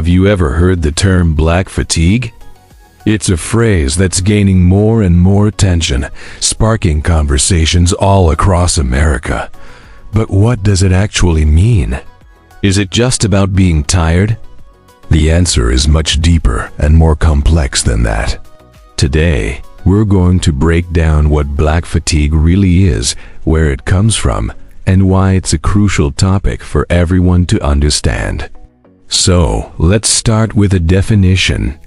Have you ever heard the term black fatigue? It's a phrase that's gaining more and more attention, sparking conversations all across America. But what does it actually mean? Is it just about being tired? The answer is much deeper and more complex than that. Today, we're going to break down what black fatigue really is, where it comes from, and why it's a crucial topic for everyone to understand. So, let's start with a definition.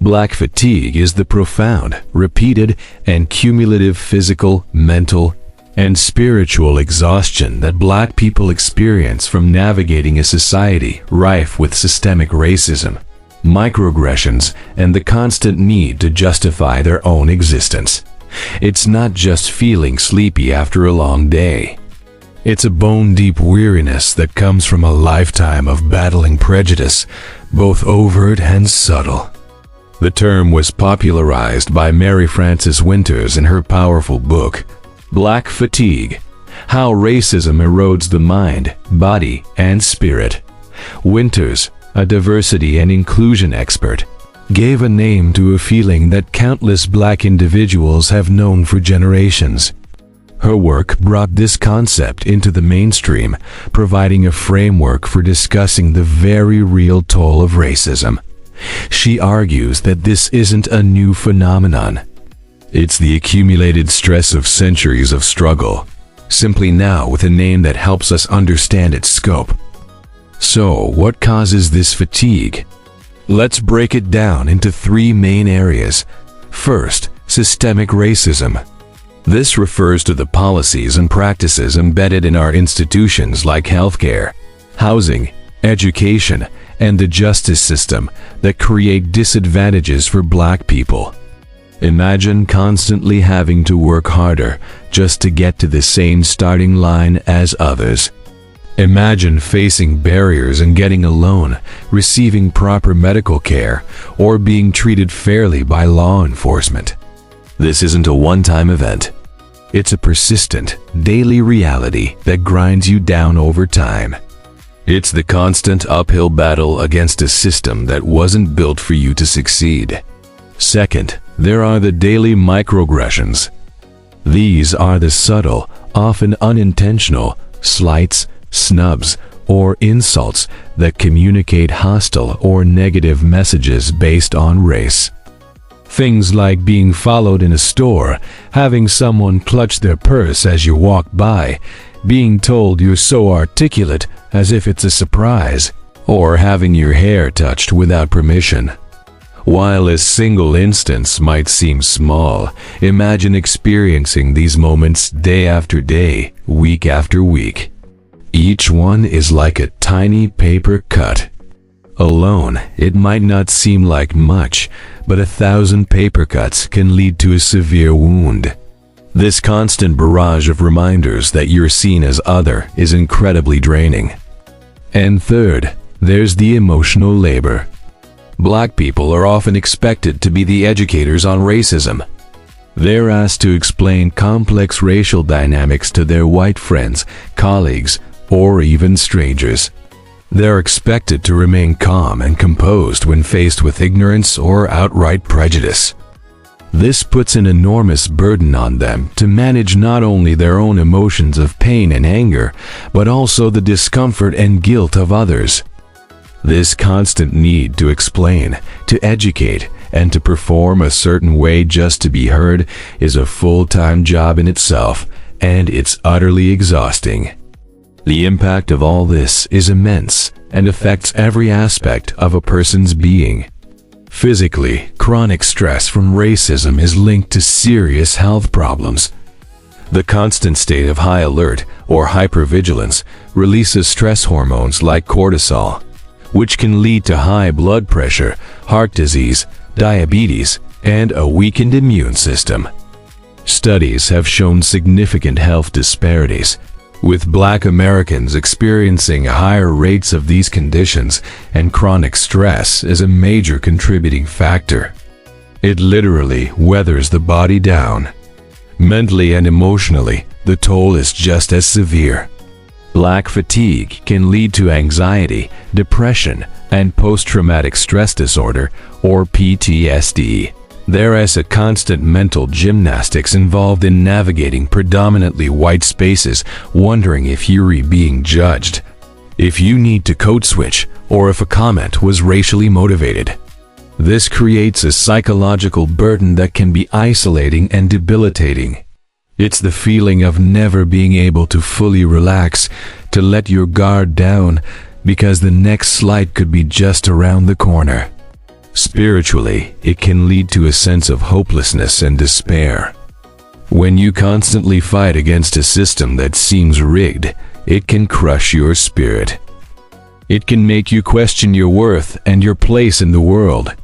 Black fatigue is the profound, repeated, and cumulative physical, mental, and spiritual exhaustion that black people experience from navigating a society rife with systemic racism, microaggressions, and the constant need to justify their own existence. It's not just feeling sleepy after a long day. It's a bone-deep weariness that comes from a lifetime of battling prejudice, both overt and subtle. The term was popularized by Mary Frances Winters in her powerful book, Black Fatigue: How Racism Erodes the Mind, Body, and Spirit. Winters, a diversity and inclusion expert, gave a name to a feeling that countless black individuals have known for generations. Her work brought this concept into the mainstream, providing a framework for discussing the very real toll of racism. She argues that this isn't a new phenomenon. It's the accumulated stress of centuries of struggle, simply now with a name that helps us understand its scope. So, what causes this fatigue? Let's break it down into three main areas. First, systemic racism. This refers to the policies and practices embedded in our institutions like healthcare, housing, education, and the justice system that create disadvantages for black people. Imagine constantly having to work harder just to get to the same starting line as others. Imagine facing barriers and getting a loan, receiving proper medical care, or being treated fairly by law enforcement. This isn't a one-time event. It's a persistent, daily reality that grinds you down over time. It's the constant uphill battle against a system that wasn't built for you to succeed. Second, there are the daily microaggressions. These are the subtle, often unintentional, slights, snubs, or insults that communicate hostile or negative messages based on race. Things like being followed in a store, having someone clutch their purse as you walk by, being told you're so articulate as if it's a surprise, or having your hair touched without permission. While a single instance might seem small, imagine experiencing these moments day after day, week after week. Each one is like a tiny paper cut. Alone, it might not seem like much, but 1,000 paper cuts can lead to a severe wound. This constant barrage of reminders that you're seen as other is incredibly draining. And third, there's the emotional labor. Black people are often expected to be the educators on racism. They're asked to explain complex racial dynamics to their white friends, colleagues, or even strangers. They're expected to remain calm and composed when faced with ignorance or outright prejudice. This puts an enormous burden on them to manage not only their own emotions of pain and anger, but also the discomfort and guilt of others. This constant need to explain, to educate, and to perform a certain way just to be heard is a full-time job in itself, and it's utterly exhausting. The impact of all this is immense and affects every aspect of a person's being. Physically, chronic stress from racism is linked to serious health problems. The constant state of high alert or hypervigilance releases stress hormones like cortisol, which can lead to high blood pressure, heart disease, diabetes, and a weakened immune system. Studies have shown significant health disparities, with Black Americans experiencing higher rates of these conditions, and chronic stress is a major contributing factor. It literally weathers the body down. Mentally and emotionally, the toll is just as severe. Black fatigue can lead to anxiety, depression, and post-traumatic stress disorder, or PTSD. There is a constant mental gymnastics involved in navigating predominantly white spaces, wondering if you're being judged, if you need to code switch, or if a comment was racially motivated. This creates a psychological burden that can be isolating and debilitating. It's the feeling of never being able to fully relax, to let your guard down, because the next slight could be just around the corner. Spiritually, it can lead to a sense of hopelessness and despair. When you constantly fight against a system that seems rigged, it can crush your spirit. It can make you question your worth and your place in the world.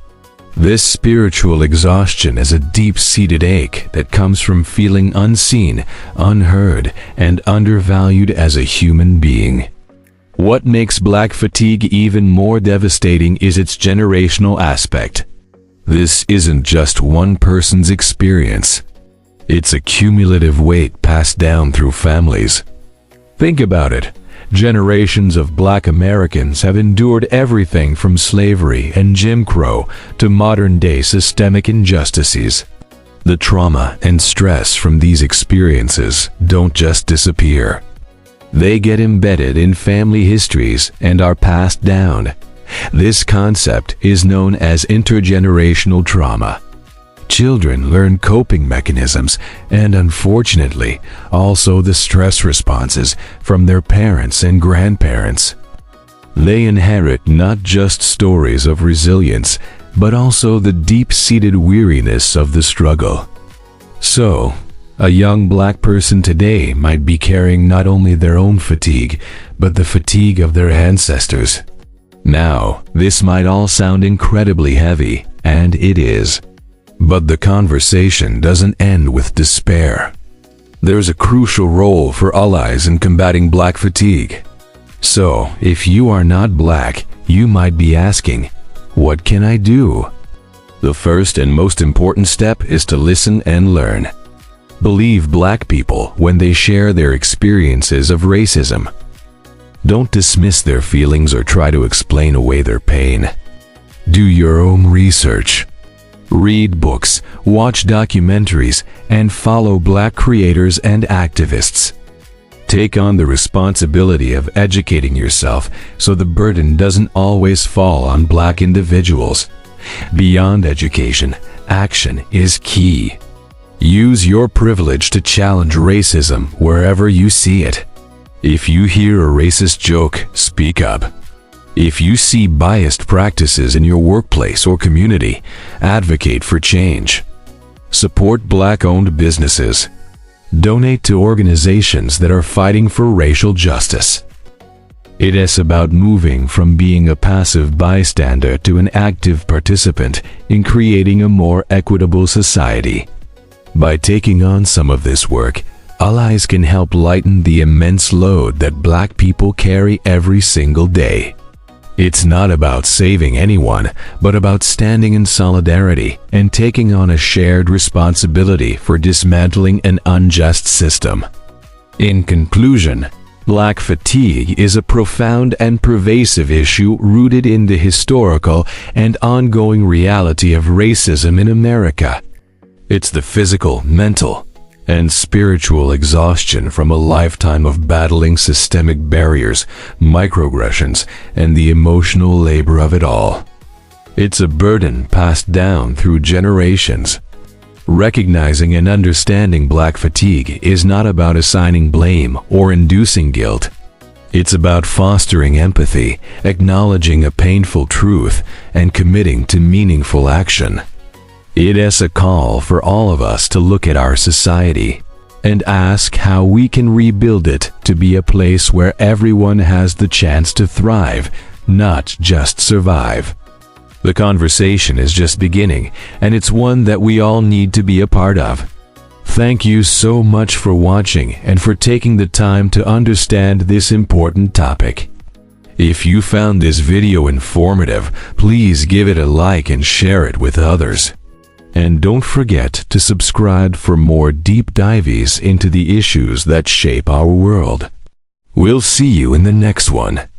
This spiritual exhaustion is a deep-seated ache that comes from feeling unseen, unheard, and undervalued as a human being. What makes black fatigue even more devastating is its generational aspect. This isn't just one person's experience. It's a cumulative weight passed down through families. Think about it. Generations of black Americans have endured everything from slavery and Jim Crow to modern-day systemic injustices. The trauma and stress from these experiences don't just disappear. They get embedded in family histories and are passed down. This concept is known as intergenerational trauma. Children learn coping mechanisms and, unfortunately, also the stress responses from their parents and grandparents. They inherit not just stories of resilience, but also the deep-seated weariness of the struggle. So, a young black person today might be carrying not only their own fatigue, but the fatigue of their ancestors. Now, this might all sound incredibly heavy, and it is. But the conversation doesn't end with despair. There's a crucial role for allies in combating black fatigue. So, if you are not black, you might be asking, what can I do? The first and most important step is to listen and learn. Believe black people when they share their experiences of racism. Don't dismiss their feelings or try to explain away their pain. Do your own research. Read books, watch documentaries, and follow black creators and activists. Take on the responsibility of educating yourself so the burden doesn't always fall on black individuals. Beyond education, action is key. Use your privilege to challenge racism wherever you see it. If you hear a racist joke, speak up. If you see biased practices in your workplace or community, advocate for change. Support black-owned businesses. Donate to organizations that are fighting for racial justice. It is about moving from being a passive bystander to an active participant in creating a more equitable society. By taking on some of this work, allies can help lighten the immense load that black people carry every single day. It's not about saving anyone, but about standing in solidarity and taking on a shared responsibility for dismantling an unjust system. In conclusion, black fatigue is a profound and pervasive issue rooted in the historical and ongoing reality of racism in America. It's the physical, mental, and spiritual exhaustion from a lifetime of battling systemic barriers, microaggressions, and the emotional labor of it all. It's a burden passed down through generations. Recognizing and understanding black fatigue is not about assigning blame or inducing guilt. It's about fostering empathy, acknowledging a painful truth, and committing to meaningful action. It is a call for all of us to look at our society and ask how we can rebuild it to be a place where everyone has the chance to thrive, not just survive. The conversation is just beginning, and it's one that we all need to be a part of. Thank you so much for watching and for taking the time to understand this important topic. If you found this video informative, please give it a like and share it with others. And don't forget to subscribe for more deep dives into the issues that shape our world. We'll see you in the next one.